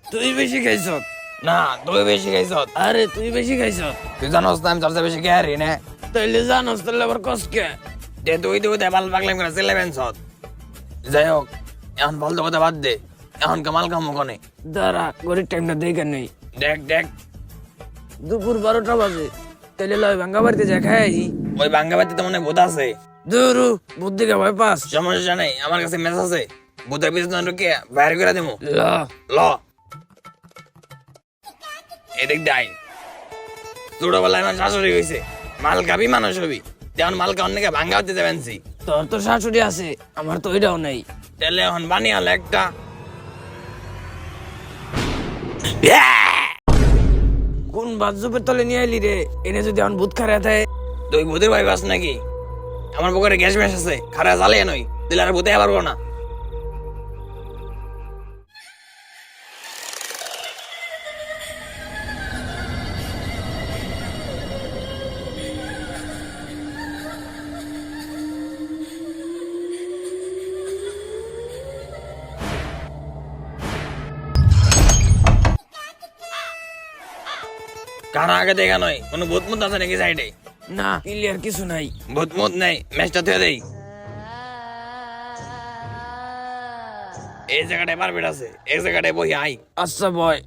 তুই বেশি খাইছ। না তুই বেশি খাইছ। আরে তুই বেশি খাইছ। তুই জানোস না আমি তোর চেয়ে বেশি খেয়ারি না। তাইলে জানোস তাহলে আবার কসকে। তুই দেবাল পাগলাম করে চিল্লাবেন সৎ। যাই হোক এখন ফালতু কথা বাদ দে, এখন কামাল কাম কনে। দাঁড়া গরিব টাইমটা দেখে নেই। দেখ দেখ দুপুর 12টা বাজে, তাইলে লয় ভাঙ্গা বাড়িতে যা খাই। ওই ভাঙ্গা বাড়িতে তো মনে হয় ভূত আছে। দুরু বুদ্ধিকে ভয় পাস। সমস্যা নেই, আমার কাছে মেস আছে, ভূতের পিছনে ঢুকে বাইরে করে দেবো। ল ল এদিক দাই। ছোটবেলায় আমার শাশুড়ি হয়েছে, মাল খাবি মানুষ হবি, তেমন মাল খাওয়ার নাকি ভাঙ্গা হতে যাবেন। তোর তো শাশুড়ি আছে, আমার তো ওইটাও নেই। তাহলে এখন বানিয়াল একটা। কোন বাজুপের তলে নিয়ে আইলি রে? এনে যদি এখন ভূত খারা থাকে। তুই ভূতের ভয় পাস নাকি? আমার পুকুরে গ্যাস ম্যাস আছে, খারা জ্বালিয়ে নই, দিলে আর ভূতে পারবো না। কারা আগে দেখা নয়, কোনো ভূত মুত আছে নাকি সাইডে? না ক্লিয়ার কিছু নাই। ভূত মুত নেই, ম্যাচটা থুয়ে দেই। এই জায়গাটায় পারবেট আছে, এই জায়গাটায় বই আই। আচ্ছা বয়।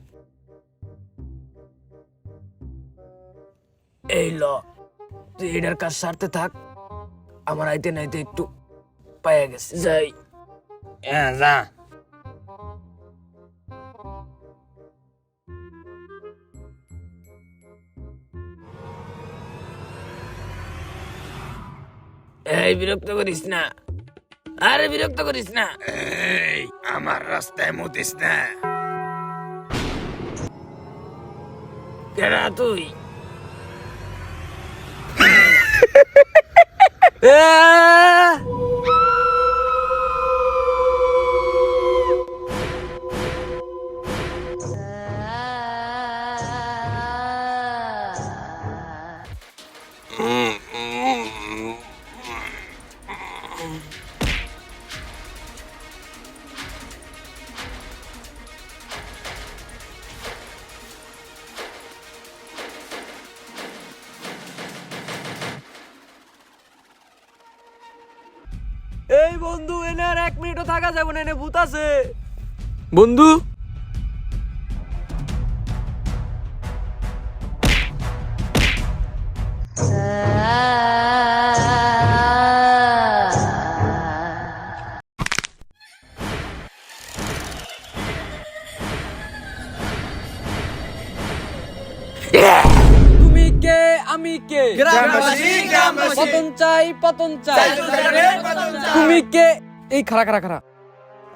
এই ল, তুই এটার কাজ সারতে থাক, আমার আইতে নাইতে একটু পায়ে গেছে। যাই। হ্যাঁ যা। এই বিরক্ত করিস না, আরে বিরক্ত করিস না। এই আমার রাস্তায় মুতিস না। কেডা তুই? এই বন্ধু, এনে আর 1 মিনিটও থাকা যাবে না, এনে ভূত আছে। বন্ধু তুমি কে, আমি কে? পতন চাই, পতন চাই। তুমি কে? এই খাড়া খাড়া খাড়া।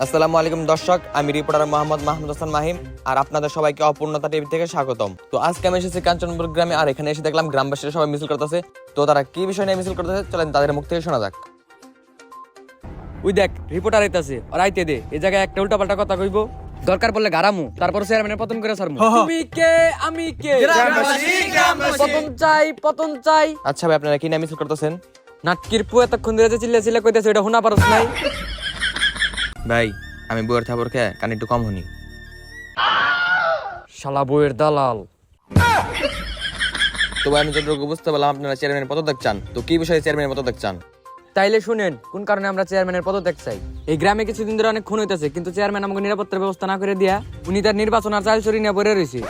আসসালামু আলাইকুম দর্শক, আমি রিপোর্টার মোহাম্মদ মাহমুদ হাসান মাহিম, আর আপনাদের সবাইকে অপূর্ণতা টিভি থেকে স্বাগতম। তো আজকে আমি এসেছি কাঞ্চনপুর গ্রামে, আর এখানে এসে দেখলাম গ্রামবাসীরা সবাই মিছিল করতেছে। তো তারা কি বিষয় নিয়ে মিছিল করতেছে, চলেন তাদের মুখ থেকে শোনা যাক। ওই দেখ রিপোর্টার আইতাছে, আর আইতে দে। এই জায়গায় একটা উল্টাপাল্টা কথা কইব, দরকার পড়লে গারামু, তারপর চেয়ারম্যানের পতন করে ছাড়মু। তুমি কে, আমি কে? পতন চাই, পতন চাই। আচ্ছা ভাই, আপনারা কি নিয়ে মিছিল করতেছেন? নাটকির পু এতক্ষণ ধরে যে চিল্লা চিল্লা কইতাছে, ওটা শোনা পারছ নাই? ভাই আমি বইয়ের থাপড় খেয়ে কান একটু কম শুনি। শালা বইয়ের দালাল। তো ভাই আমি যতটুকু বুঝতে পারলাম আপনারা চেয়ারম্যানের পদত্যাগ চান। তো কি বিষয়ে চেয়ারম্যানের পদত্যাগ চান? তাইলে শুনেন কোন কারণে আমরা চেয়ারম্যানের পদত্যাগ চাই। এই গ্রামে কিছুদিন ধরে অনেক খুন হইতেছে, কিন্তু চেয়ারম্যান আমাকে নিরাপত্তার ব্যবস্থা না করে দিয়া উনি তার নির্বাচন আর চাল চুরি নিয়ে পড়ে রয়েছে।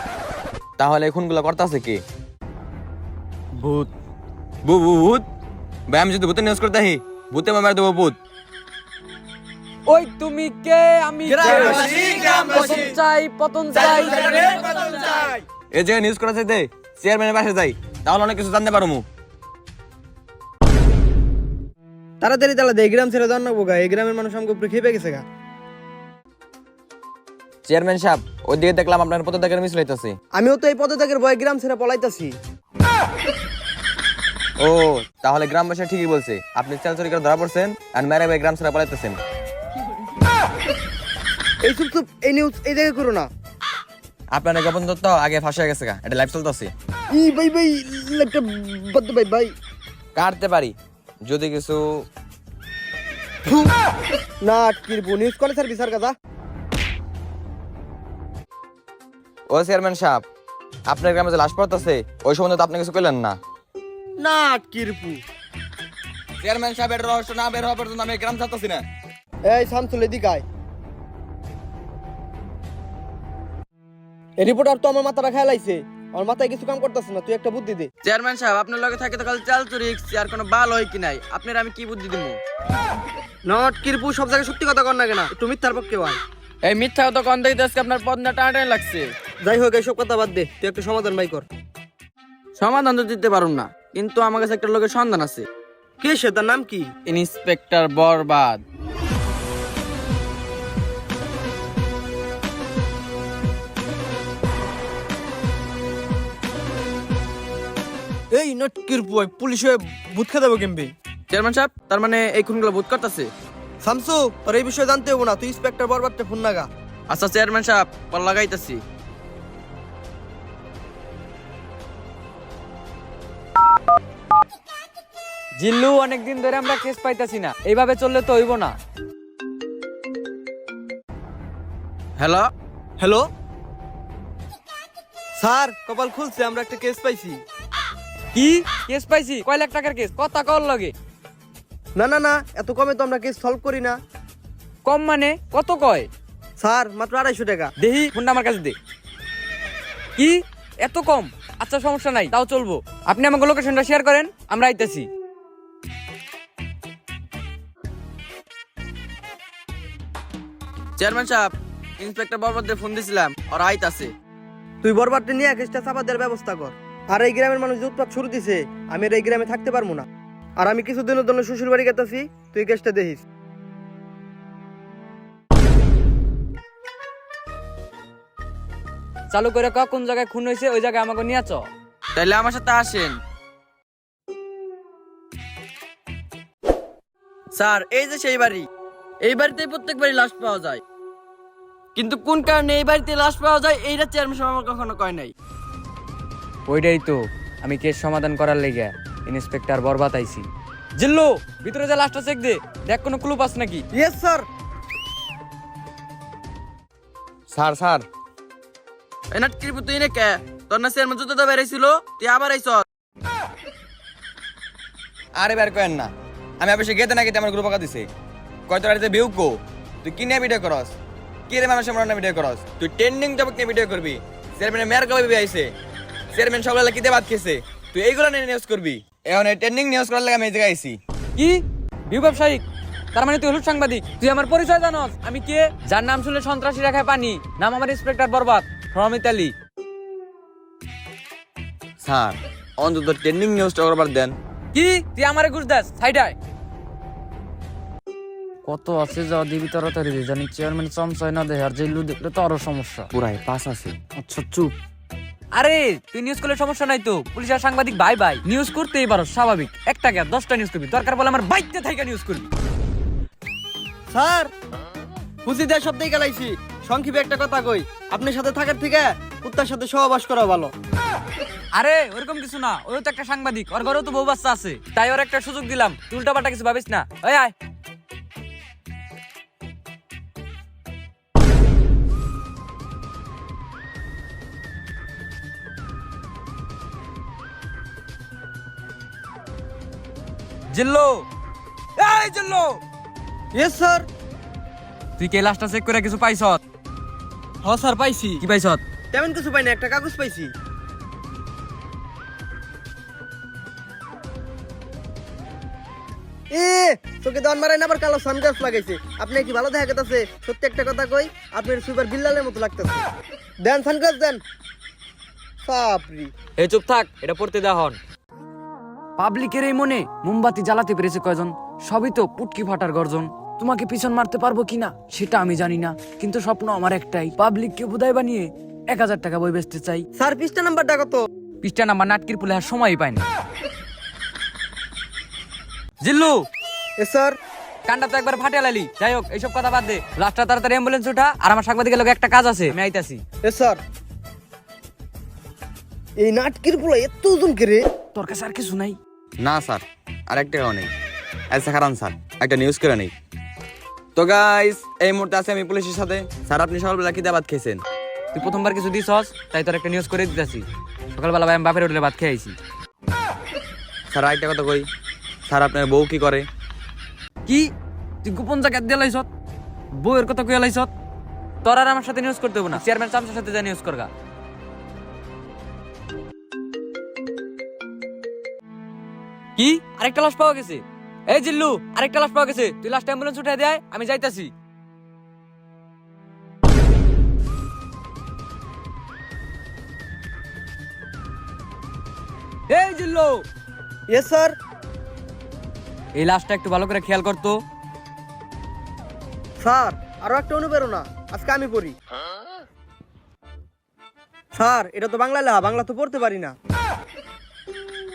তাহলে খুনগুলো করতেছে কি? ভূত। ভূত? ভাই আমি যদি ভূতের নিউজ করতে আহি, ভূতে মামার দেবো ভূত। ওই তুমি কে, আমি কে? পতন চাই, পতন চাই। এই জায়গায় নিউজ করা চাইতে চেয়ারম্যানের পাশে যাই, তাহলে অনেক কিছু জানতে পারবো। তাড়াতাড়ি তালা দে, এই গ্রাম ছেড়ে দাও না বোকা, এই গ্রামের মানুষ আমাকে উপরে খেপে গেছে গা। চেয়ারম্যান সাহেব, ওইদিকে দেখলাম আপনার পদত্যাগের মিছিল হইতাছে। আমিও তো এই পদত্যাগের ভয়ে গ্রাম ছেড়ে পলাইতাছি। ও তাহলে গ্রামবাসী ঠিকই বলছে, আপনি চাল চুরি করে ধরা পড়ছেন আর মেরে ভাই গ্রাম ছেড়ে পালাইতেছেন। এই চুপ চুপ, এই নিউজ এই জায়গায় করো না। আপনার গোপন তথ্য আগে ফাঁসে গেছে গা, এটা লাইভ চলতেছে। ই ভাই ভাই, একটা বদ্ধ ভাই ভাই। কাটতে পারি যদি কিছু। না আটকির নিউজ করে স্যার বিচার কাজা। ও চেয়ারম্যান সাহেব, আপনার গ্রামে যে লাশ পড়তেছে ওই সম্বন্ধে তো আপনি কিছু কইলেন না। না কিরপু। চেয়ারম্যান সাহেবের রহস্য না বের হওয়া পর্যন্ত আমি গ্রাম ছাড়তেছি না। এই শামসুল এদিকে আয়। এই রিপোর্টার তো আমার মাথাটা খেয়ে লাইছে, আমার মাথায় কিছু কাম করতেছে না, তুই একটা বুদ্ধি দে। চেয়ারম্যান সাহেব আপনার লগে থাকে তো খালি চাল চুরিক্স আর কোনো বাল হয় কি নাই, আপনার আমি কি বুদ্ধি দিমু? নট কিরপু, সব জায়গায় সত্যি কথা কর না কেন, একটু মিথ্যার পক্ষে আয়। এই মিথ্যা তো কোন দিতে আজকে আপনার পদনা টানাটানি লাগছে। যাই হোক এইসব কথা বাদ দে, তুই একটা সমাধান বাই কর। সমাধান তো দিতে পারুম না, কিন্তু আমার কাছে একটা লোকের সন্ধান আছে। কে সে, তার নাম কি? ইন্সপেক্টর বরবাদ। এই নট কিরপু, পুলিশ হয়ে ভূত খেয়ে দেবো কেমবে? চেয়ারম্যান সাহেব, তার মানে এই খুনগুলো বোধ করতেছে। শামসু, তোর এই বিষয়ে জানতে হবো না, তুই ইন্সপেক্টর বরবাদটা ফোন লাগা। আচ্ছা চেয়ারম্যান সাহেব, কল লাগাইতেছি। জিল্লু, অনেকদিন ধরে আমরা কেস পাইতাছি না, এইভাবে চললে তো হইব না। হ্যালো হ্যালো স্যার, কপাল খুলছে, আমরা একটা কেস পাইছি। কি কেস পাইছি? কয় লাখ টাকার কেস? কথা কল লগে। না না না, এত কমে তো আমরা কেস সলভ করি না কম মানে কত কয়? স্যার, মাত্র 250 টাকা। দেহি ফোনটা আমার কাছে দে। কি এত কম? আচ্ছা সমস্যা নাই, তাও চলবো। আপনি আমাকে লোকেশনটা শেয়ার করেন, আমরা আইতাছি। চেয়ারম্যান সাহেব, ইন্সপেক্টর বরবাদে ফোন দিছিলাম, আর আইতাছে। তুই বরবাদটা নিয়ে কেসটা চাপা দেওয়ার ব্যবস্থা কর। আর এই গ্রামের মানুষ যে উৎপাত শুরু দিছে, আমি আর এই গ্রামে থাকতে পারবো না। আর আমি কিছুদিনের জন্য শ্বশুর বাড়ি গেতেছি, তুই কেসটা দেখিস। চালু করে ক কোন জায়গায় খুন হয়েছে, ওই জায়গায় আমাকে নিয়ে চ। তাইলে আমার সাথে আসেন। স্যার, এই যে সেই বাড়ি, এই বাড়িতে প্রত্যেকবারই লাশ পাওয়া যায়, কিন্তু কোন কারণে এই বাড়িতে লাশ পাওয়া যায় এইটা চেয়ারম্যান সাহেব আমার কখনো কয় নাই। ওইটাই তো আমি কেস সমাধান করার লেগে ইন্সপেক্টর বরবাদ আইছি। জিল্লু, ভিতরে যা লাস্টটা চেক দে, দেখ কোনো ক্লু পাস নাকি। Yes sir. স্যার স্যার, এই নাটকির পুতুই নে কে? তোর না চেয়ারম্যান জুতো বেরাইছিল, তুই আবার আইছ? আরে বের করেন না, আমি অবশ্যই গেতে না গেতে আমার গ্রুপ আঁকা দিছে। কয় তোর বাড়িতে বিউ কো, তুই কি নিয়ে ভিডিও করস? কি রে মানুষের মনে ভিডিও করস? তুই ট্রেন্ডিং টপিক নিয়ে ভিডিও করবি। চেয়ারম্যানের মেয়ের কবে আইছে, চেয়ারম্যান সকালে কিতে ভাত খেয়েছে, তুই এইগুলো নিয়ে নিউজ করবি। এখন এই ট্রেন্ডিং নিউজ করার লাগে আমি এই জায়গায় আইছি। কি বিউ ব্যবসায়িক? তার মানে তুই হলুদ সাংবাদিক? তুই আমার পরিচয় জানস? আমি কে? যার নাম শুনলে সন্ত্রাসী রাখায় পানি, নাম আমার inspector Borbaad from Italy. Sir, অন্তত ট্রেন্ডিং নিউজটা করবার দেন। কি তুই আমারে ঘুষ দাস? সাইডায় কত আছে যা দিবি তাড়াতাড়ি দে, জানি চেয়ারম্যান চমচাই না দেয়, আর জিল্লু দেখলে তো আরো সমস্যা। পুরাই পাস আছে। আচ্ছা চুপ। আরে তুই নিউজ করলে সমস্যা নাই তো, পুলিশ আর সাংবাদিক বাই বাই, নিউজ করতেই পারো, স্বাভাবিক। একটা কে 10টা নিউজ করবি, দরকার বলে আমার বাইকতে থাইকা নিউজ করবি। স্যার, বুঝি দেয় সবটাই গেলাইছি। সংক্ষেপে একটা কথা কই, আপনার সাথে থাকার থেকে কুত্তার সাথে সহবাস করা ভালো। আরে ওরকম কিছু না, ওই তো একটা সাংবাদিক, ওর ঘরেও তো বউ বাচ্চা আছে, তাই ওর একটা সুযোগ দিলাম। তুই উল্টাপাল্টা কিছু ভাবিস না। ওই আয়। জিল্লু, এই জিল্লু, ইয়েস স্যার। তুই কে লাস্টটা চেক করে কিছু পাইছ? হ স্যার, পাইছি। কি পাইছ? তেমন কিছু পাই না, একটা কাগজ পাইছি। এ তোকে দন মারাই না, আবার কালো সানগ্লাস লাগাইছে। আপনি কি ভালো দেখা গেছে? সত্যি একটা কথা কই, আপনার সুপার বিল্লালের মতো লাগতেছে। দেন সানগ্লাস দেন। বাপরি। এই চুপ থাক, এটা পড়তে দেওয়া হন। পাবলিকের এই মনে মোমবাতি জ্বালাতে পেরেছে কয়জন? সবই তো পুটকি ফাটার গর্জন। তোমাকে পিছন মারতে পারবো কিনা সেটা আমি জানি না, কিন্তু স্বপ্ন আমার একটাই, পাবলিককে বোধাই বানিয়ে 1000 টাকা বই বেচতে চাই। স্যার, পৃষ্ঠা নাম্বারটা কত? পৃষ্ঠা নাম্বার নাটকির পুলে আর সময়ই পায় না। জিল্লু, এ স্যার। কান্ডা তো একবার ফাটে লালি। যাই হোক, এইসব কথা বাদ দে, লাস্টটা তাড়াতাড়ি অ্যাম্বুলেন্স উঠা, আর আমার সাংবাদিকের লোক একটা কাজ আছে, আমি আইতাছি। এ স্যার, এই নাটকির পোলা এত ওজন কে রে? তোর কাছে আর কিছু নাই? না স্যার, আরেক টাকাও নেই। আচ্ছা খারান স্যার, একটা নিউজ করে নেই তো। গাইস, এই মুহূর্তে আছে আমি পুলিশের সাথে। স্যার, আপনি সকালবেলা কি দাবাত খেয়েছেন? তুই প্রথমবার কিছু দিছস, তাই তোর একটা নিউজ করে দিতেছি। সকালবেলা ভাই আমি বাপের হোটেলে ভাত খেয়ে আইছি। স্যার আরেকটা কথা কই, স্যার আপনার বউ কি করে? কি তুই গোপন জায়গা দিয়ে লাইছত? বউয়ের কথা কইয়া লাইছত? তোর আর আমার সাথে নিউজ করতে হবে না, চেয়ারম্যান চামচার সাথে যা নিউজ করগা। কি আরেকটা লাশ পাওয়া গেছে? এই জিল্লু, আরেকটা লাশ পাওয়া গেছে, তুই লাস্ট অ্যাম্বুলেন্স উঠাই দেয়, আমি যাইতাছি। এই জিল্লু, ইয়েস স্যার। এই লাশটা একটু ভালো করে খেয়াল করতো। স্যার আরো একটা অনুপ্রেরণা, আজকে আমি পড়ি। স্যার এটা তো বাংলা লেখা, বাংলা তো পড়তে পারি না।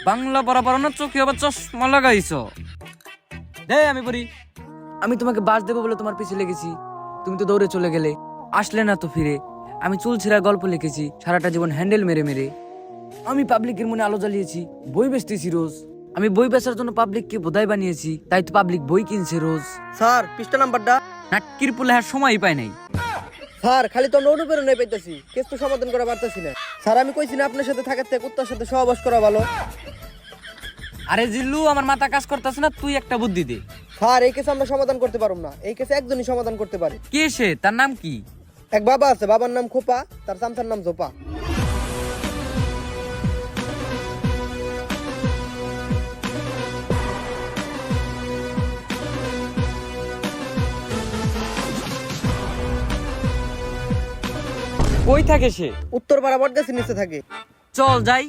বাংলা পড়া পারো না, চোখে আবার চশমা লাগাইছো। দে আমি পড়ি। আমি তোমাকে বাস দেবো বলে তোমার পিছে লেগেছি, তুমি তো দৌড়ে চলে গেলে, আসলে না তো ফিরে। আমি চুল ছেঁড়া গল্প লিখেছি, সারাটা জীবন হ্যান্ডেল মেরে মেরে। আমি পাবলিকের মনে আলো জ্বালিয়েছি, বই বেচতেছি রোজ। আমি বই বেচার জন্য পাবলিককে বোধাই বানিয়েছি, তাই তো পাবলিক বই কিনছে রোজ। স্যার পৃষ্ঠা নাম্বারটা। নাটকির পুলেহার সময়ই পাই নাই। স্যার খালি তো আমরা অনুপ্রেরণাই পাইতেছি, কেস তো সমাধান করা পারতেছি না। স্যার আমি কইছি না আপনার সাথে থাকার থেকে কুত্তার সাথে সহবাস করা ভালো। আরে জিল্লু, আমার মাথা কাজ করতেছে না, তুই একটা বুদ্ধি দে। স্যার এই কেস আমরা সমাধান করতে পারব না, এই কেসে একজনই সমাধান করতে পারে। কে সে? তার নাম কি? এক বাবা আছে, বাবার নাম খোপা, তার চামচার নাম জোপা। কই থাকে সে? উত্তর পাড়া বটগাছের নিচে থাকে। চল যাই।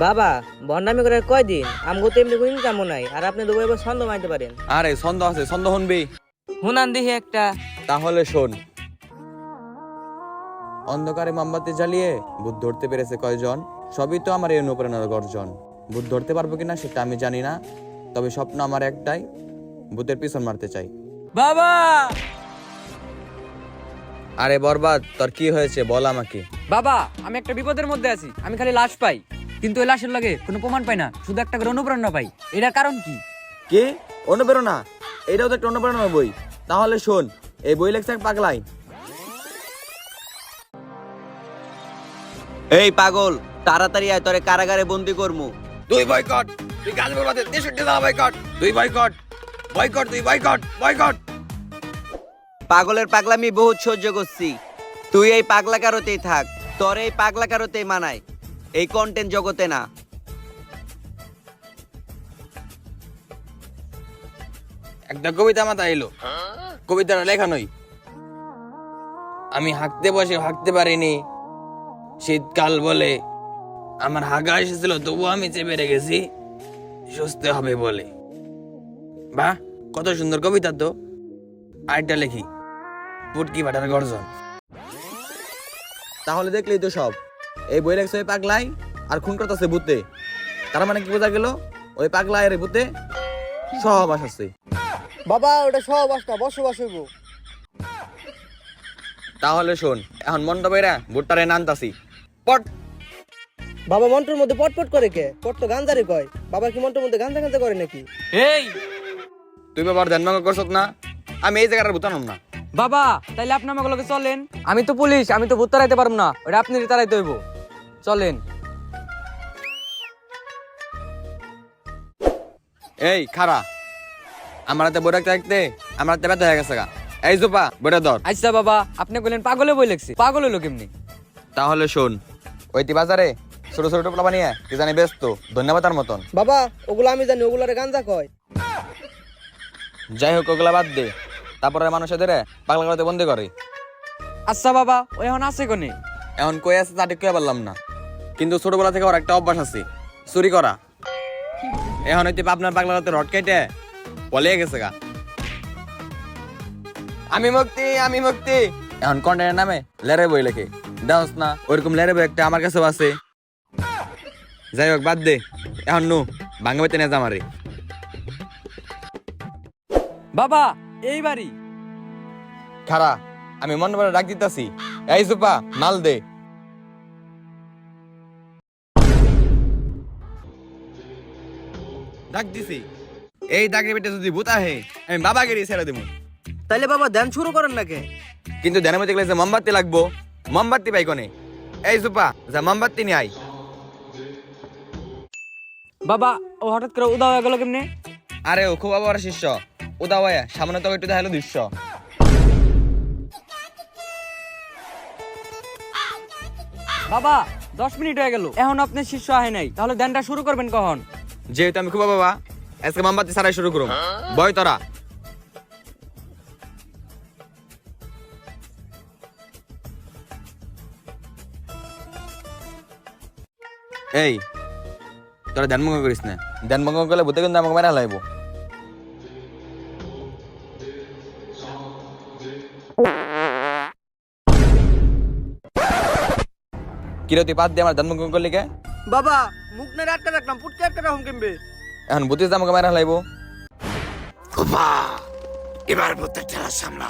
বাবা বন্ডামি করে কয়দিন আমগো তো এমনি কোনো ইনকামও নাই, আর আপনি দুবাই এবার ছন্দ মাইতে পারেন। আরে ছন্দ আছে, ছন্দ শুনবি? হুনান দিহি একটা। তাহলে শোন। অন্ধকারে মোমবাতি জ্বালিয়ে ভূত ধরতে পেরেছে কয়জন? সবই তো আমার এই অনুপ্রেরণার গর্জন। ভূত ধরতে পারবো কিনা সেটা আমি জানি না, তবে স্বপ্ন আমার একটাই, ভূতের পিছন মারতে চাই। বাবা! আরে বরবাদ, তোর কি হয়েছে বল আমাকে। বাবা, আমি একটা বিপদের মধ্যে আছি। আমি খালি লাশ পাই, কিন্তু ওই লাশের লাগে কোনো প্রমাণ পাই না, শুধু একটা করে অনুপ্রেরণা পাই। এটার কারণ কি? কে? অনুপ্রেরণা? এটাও তো একটা অনুপ্রেরণা বই। তাহলে শোন, এই বই লেখছে এক পাগলাই। এই পাগল, তাড়াতাড়ি আয়, তোরে কারাগারে বন্দি করমু। তুই বয়কট, তুই গাছ বলবাতে 63 জেলা বয়কট, তুই বয়কট, বয়কট, তুই বয়কট, বয়কট। পাগলের পাগলামি বহুত সহ্য করছি, তুই এই পাগলা কারোতেই থাক, তোর এই পাগলা কারোতেই মানায়, এই কন্টেন্ট জগতে না। একটা কবিতা মাথায় এলো, কবিতাটা লেখা নই। আমি হাঁকতে বসে হাঁকতে পারিনি, শীতকাল বলে আমার হাগা এসেছিল, তবু আমি চেপে রেখেছি সুস্থ হবে বলে। বাহ, কত সুন্দর কবিতা তো। আরেকটা লেখি, পুটকি ভাটার গর্জন। তাহলে দেখলেই তো সব, এই বই লেখছে ওই পাগলাই আর খুন করতেছে ভূতে। তার মানে কি বোঝা গেল? ওই পাগলাই আর এই ভূতে সহবাস আছে। বাবা ওটা সহবাস না, বসবাস হইব। তাহলে শোন, এখন মন্ডপেরা ভুট্টারে নানতাছি। পট। বাবা মন্টুর মধ্যে পটপট করে কে? পট তো গাঞ্জারে কয়। বাবা কি মন্টুর মধ্যে গাঞ্জা গাঞ্জা করে নাকি? এই তুই বাবার ধ্যান করছত না? আমি এই জায়গাটার ভূতানম না। বাবা, তাইলে আপনি আমাকে লগে চলেন। আমি তো পুলিশ, আমি তো ভূত তাড়াইতে পারবো না, ওটা আপনি তাড়াইতে হইব। চলেন। এই খারা, আমার হাতে বই রাখতে রাখতে আমার হাতে ব্যথা হয়ে গেছে গা। এই জোপা বইটা ধর। আচ্ছা বাবা, আপনি বললেন পাগলে বই লেখছি, পাগল হইলো কেমনি? তাহলে শোন, ওইটি বাজারে ছোট ছোট টোপলা বানিয়ে কি জানি ব্যস্ত, ধন্যবাদ তার মতন। বাবা ওগুলো আমি জানি, ওগুলারে গাঞ্জা কয়। যাই হোক, ওগুলা বাদ দে। তারপরে মানুষদের পাগলা করতে বন্দি করে। আচ্ছা বাবা, ও এখন আছে কোনে? এখন কই আছে তা ঠিক কইয়া পারলাম না, কিন্তু ছোটবেলা থেকে ওর একটা অভ্যাস আছে, চুরি করা। এখন হইতে আপনার পাগলা করতে রড কেটে পলিয়ে গেছে গা। আমি মুক্তি, আমি মুক্তি। এখন কন্টেন্টের নামে লেরে বই লেখে, দেখছ না? ওইরকম লেরে বই একটা আমার কাছেও আছে। যাই হোক, বাদ দে। এখন নু ভাঙ্গা বেতে নিয়ে যামারে। বাবা এই বাড়ি। খারা, আমি মন বলে ডাক দিতাছি। এই সুপা, মাল দে। ডাক দিছি। এই দাগের বেটে যদি ভূত আহে আমি বাবাকে দিয়ে ছেড়ে দেবো। তাইলে বাবা ধ্যান শুরু করেন নাকি? কিন্তু ধ্যানের মধ্যে গেলে যে মোমবাতি লাগবো, মোমবাতি পাই কোনে? এই সুপা যা মোমবাতি নিয়ে আই। বাবা ও হঠাৎ করে উদা হয়ে গেল কেমনে? আরে ও খুব আবার শিষ্য উদা ভাইয়া সামনে তো একটু দেখালো দৃশ্য। বাবা 10 মিনিট হয়ে গেল, এখন আপনার শিষ্য আহে নাই, তাহলে ধ্যানটা শুরু করবেন কখন? যেহেতু আমি খুব বাবা আজকে মোমবাতি ছাড়াই শুরু করুম। বয় তোরা। এই তোরা ধ্যান ভঙ্গ করিস না, ধ্যান ভঙ্গ করলে ভূতে কিন্তু আমাকে মেরা লাইব। কিরতি পাত দিয়ে আমার ধ্যান ভঙ্গ করলি কে? বাবা মুখ নেড়ে আটকে রাখলাম, পুটকে আটকে রাখুন কেমবে? এখন ভূতে আমাকে মেরা লাইব। এবার ভূতের ঠেলা সামলা।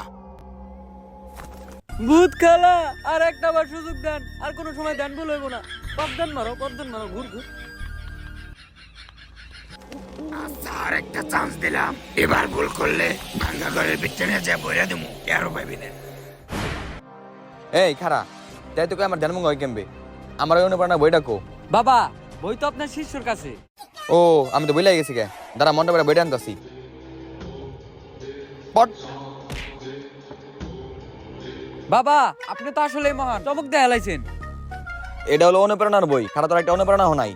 ভূত খেলা আর একটা বার সুযোগ দেন, আর কোনো সময় ধ্যান ভুল হইব না। পদ্মান মারো ঘুর ঘুর। আর একটা চান্স দিলাম, এবার ভুল করলে ভাঙ্গা ঘরের ভিতরে নিয়ে যা বইরা দেবো, কেউ পাইবি না। এই খারা তাই তোকে আমার ধ্যান ভঙ্গ হয় কেমবে? আমার ওই অনুপ্রেরণা বইটা কো। বাবা বই তো আপনার শিষ্যর কাছে। ও আমি তো বইলাই গেছি কে, দাঁড়া মনটা বেড়া বইটা আনতাছি। পট বাবা আপনি তো আসলে মহান, চমক দিয়ে হেলাইছেন। এটা হলো অনুপ্রেরণার বই, খারাপ তোর একটা অনুপ্রেরণা নাই।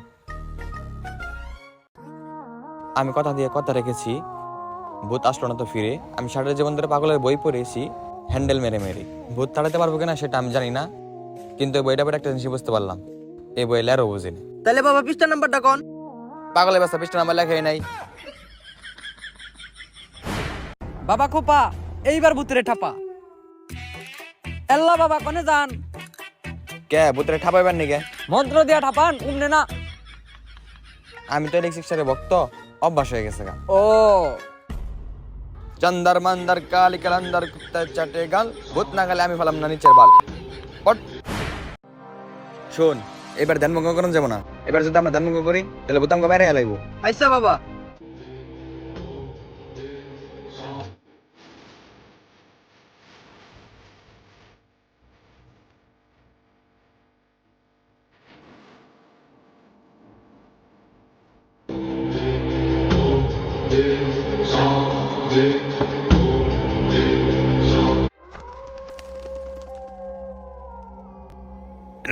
আমি কথা দিয়ে কথা রেখেছি, ভূত আসলো না তো ফিরে। আমি সারা জীবন ধরে পাগলের বই পড়েছি হ্যান্ডেল মেরে মেরে। ভূত তাড়াতে পারবো কিনা সেটা আমি জানি না, কিন্তু এই বইটা পড়ে একটা জিনিস বুঝতে পারলাম, এই বই লেরো বুঝিনি। তাইলে বাবা পৃষ্ঠা নাম্বারটা কোন? পাগলের বাচ্চা পৃষ্ঠা নাম্বার লেখাই নাই। বাবা খোপা এইবার ভূতেরে ঠাপা। এল্লা বাবা কোনে যান? কে ভূতের ঠাপাইবার নি কে? মন্ত্র দিয়া ঠাপান উমনে না। আমি তো ইলেকট্রিক শিক্ষারে ভক্ত, অভ্যাস হয়ে গেছে গা। ও চন্দার মান্দার কালি কালান্দার কুত্তা চাটে গাল, ভূত না গেলে আমি ফেলাম না নিচের বাল। পট শোন, এবার ধ্যান ভঙ্গ করুন যাবো না। এবার যদি আমরা ধ্যান ভঙ্গ করি তাহলে ভূত আমাকে মেরে হেলাইবো। আচ্ছা বাবা।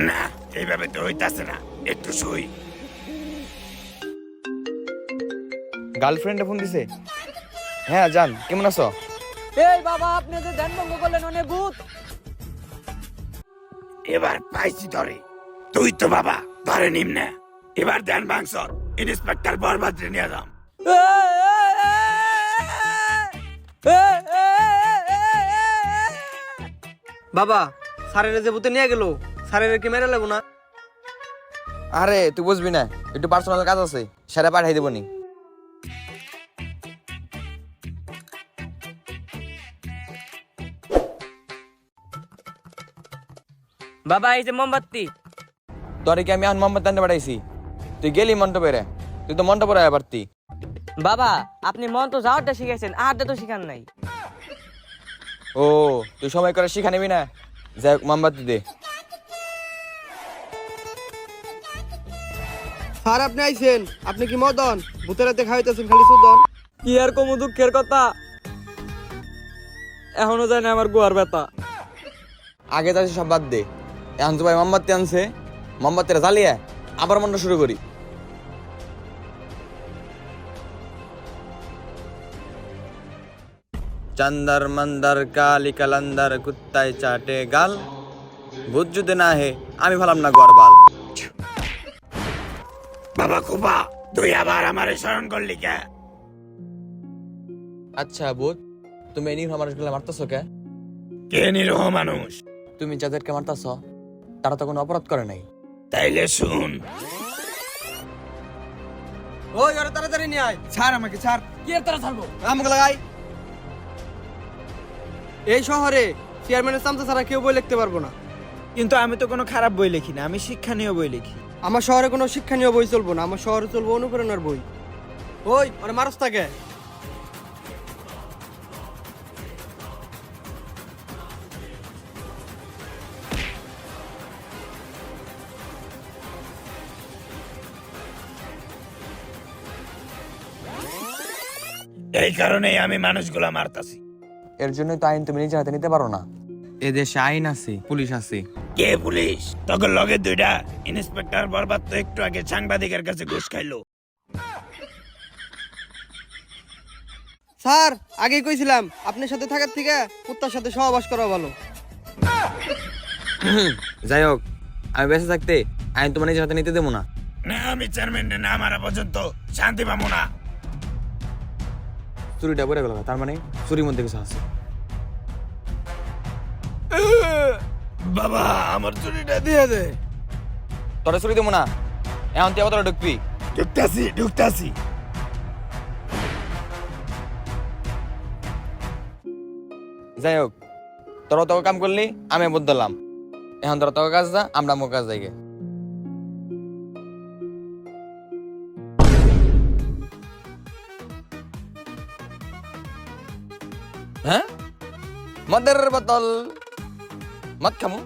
না এইভাবে তো হইতাছে না, একটু শুই। গার্লফ্রেন্ডে ফোন দিছে। হ্যাঁ জান, কেমন আছো? এই বাবা আপনি যে ধ্যান ভঙ্গ করলেন অনেক ভূত। এবার পাইছি ধরে, তুই তো বাবা ধরে নিম না। এবার ধ্যান ভাঙছর, ইন্সপেক্টর বরবাদ নিয়ে যাম। বাবা স্যারের যে ভূতে নিয়ে গেল, স্যারের কি মেরে লাগবো না? আরে তুই বুঝবি না, একটু পার্সোনাল কাজ আছে, সেটা পাঠাই দেবো নি। বাবা এই যে মোমবাতি। তোরে কি আমি এখন মোহাম্মদ আনতে পাঠাইছি? তুই গেলি মন্টপে রে, তুই তো মন্টপে আয় পারতি। বাবা আপনি মন্ত্র যাওয়ারটা শিখেছেন, আরটা তো শিখান নাই। ও তুই সময় করে শিখা নিবি না, যাই হোক মোমবাতি দে। স্যার আপনি আইছেন, আপনি কি মদন? ভূতের রাতে খাওয়াইতেছেন খালি সুদন। কি আর কম দুঃখের কথা, এখনো জানি আমার গোয়ার ব্যথা। আগে তাছে সব বাদ দে, এখন তো ভাই মোমবাতি আনছে, মোমবাতিটা জ্বালিয়ে আবার মন্ত্র শুরু করি। চান্দার মান্দার কালি কালান্দার কুত্তায় চাটে গাল, ভূত যদি না হে আমি ভালাম না গরবাল। বাবা কুবা তুই আবার আমারে স্মরণ করলি কে? আচ্ছা ভূত, তুমি এই নিরীহ মানুষগুলো মারতেছো কে? কে নিরীহ মানুষ? তুমি যাদেরকে মারতেছ তারা তো কোনো অপরাধ করে নাই। তাইলে শুন, ওই ওরে তাড়াতাড়ি নিয়ে আয়। ছাড় আমাকে, ছাড়। কি আর তারা ছাড়বো? আমাকে লাগাই। এই শহরে চেয়ারম্যানের চামচা ছাড়া কেউ বই লিখতে পারবো না। কিন্তু আমি তো কোনো খারাপ বই লিখি না, আমি শিক্ষণীয় বই লিখি। আমার শহরে কোনো শিক্ষণীয় বই চলবো না, আমার শহরে চলবো অনুপ্রেরণার বই। ওই ওরে মারস থাকে। এই কারণেই আমি মানুষগুলা মারতাছি। এর জন্যই তো আইন তুমি নিজের হাতে নিতে পারো না। এ দেশে আইন আছে, পুলিশ আছে। কে পুলিশ? তখন লগে দুইটা ইন্সপেক্টর বরবাদ তো একটু আগে সাংবাদিকের কাছে ঘুষ খাইলো। স্যার আগেই কইছিলাম আপনার সাথে থাকার থেকে কুত্তার সাথে সহবাস করা ভালো। যাই হোক, আমি বেঁচে থাকতে আইন তোমার নিজের হাতে নিতে দেবো না। না, আমি চেয়ারম্যান না মারা পর্যন্ত শান্তি পাবো না। চুরিটা পড়ে গেল, তার মানে চুরির মধ্যে কিছু আছে। বাবা আমার চুরিটা দিয়ে দে। তোরা চুরি দেবো না, এখন তুই আবার ঢুকবি। ঢুকতাছি। যাই হোক, তোরা তোকে কাম করলি, আমি বদলাম। এখন তোরা তোকে কাজ দা, আমরা আমার কাজ যাই গে। হ্যাঁ, মদের বোতল, মদ খামু।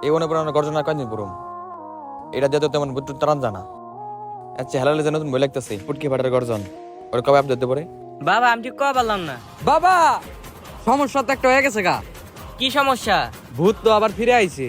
এই অনুপ্রেরণা গর্জনা কয়দিন পড়ুম, এটা দিয়ে তো তেমন বুদ্ধ তারান জানা। আচ্ছা হেলালে যেন তুমি বই লাগতেছে পুটকি ফাটার গর্জন, ওর কবে আপ দিতে পারে? বাবা আমি ঠিক কয়া পারলাম না। বাবা, সমস্যা তো একটা হয়ে গেছে গা। কি সমস্যা? ভূত তো আবার ফিরে আইছে।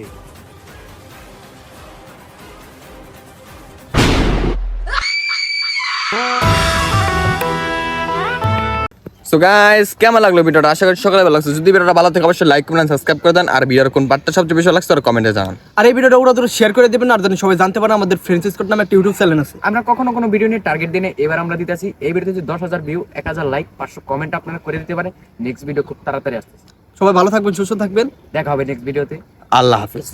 সো গাইস, কেমন লাগলো ভিডিওটা? আশা করি সকালে ভালো লাগছে। যদি ভিডিওটা ভালো থাকে অবশ্যই লাইক কমেন্ট সাবস্ক্রাইব করে দেন, আর ভিডিওর কোন পার্টটা সবচেয়ে বেশি লাগছে আর কমেন্টে জানান। আর এই ভিডিওটা ওরা ধরে শেয়ার করে দিবেন, আর যেন সবাই জানতে পারে আমাদের ফ্রেন্ডস স্কোয়াড নামে একটা ইউটিউব চ্যানেল আছে। আমরা কখনো কোনো ভিডিও নিয়ে টার্গেট দিনে এবার আমরা দিতেছি। এই ভিডিওতে যদি 10,000 ভিউ, 1,000 লাইক, 500 কমেন্ট আপনারা করে দিতে পারেন, নেক্সট ভিডিও খুব তাড়াতাড়ি আসতেছে। সবাই ভালো থাকবেন, সুস্থ থাকবেন। দেখা হবে নেক্সট ভিডিওতে। আল্লাহ হাফেজ।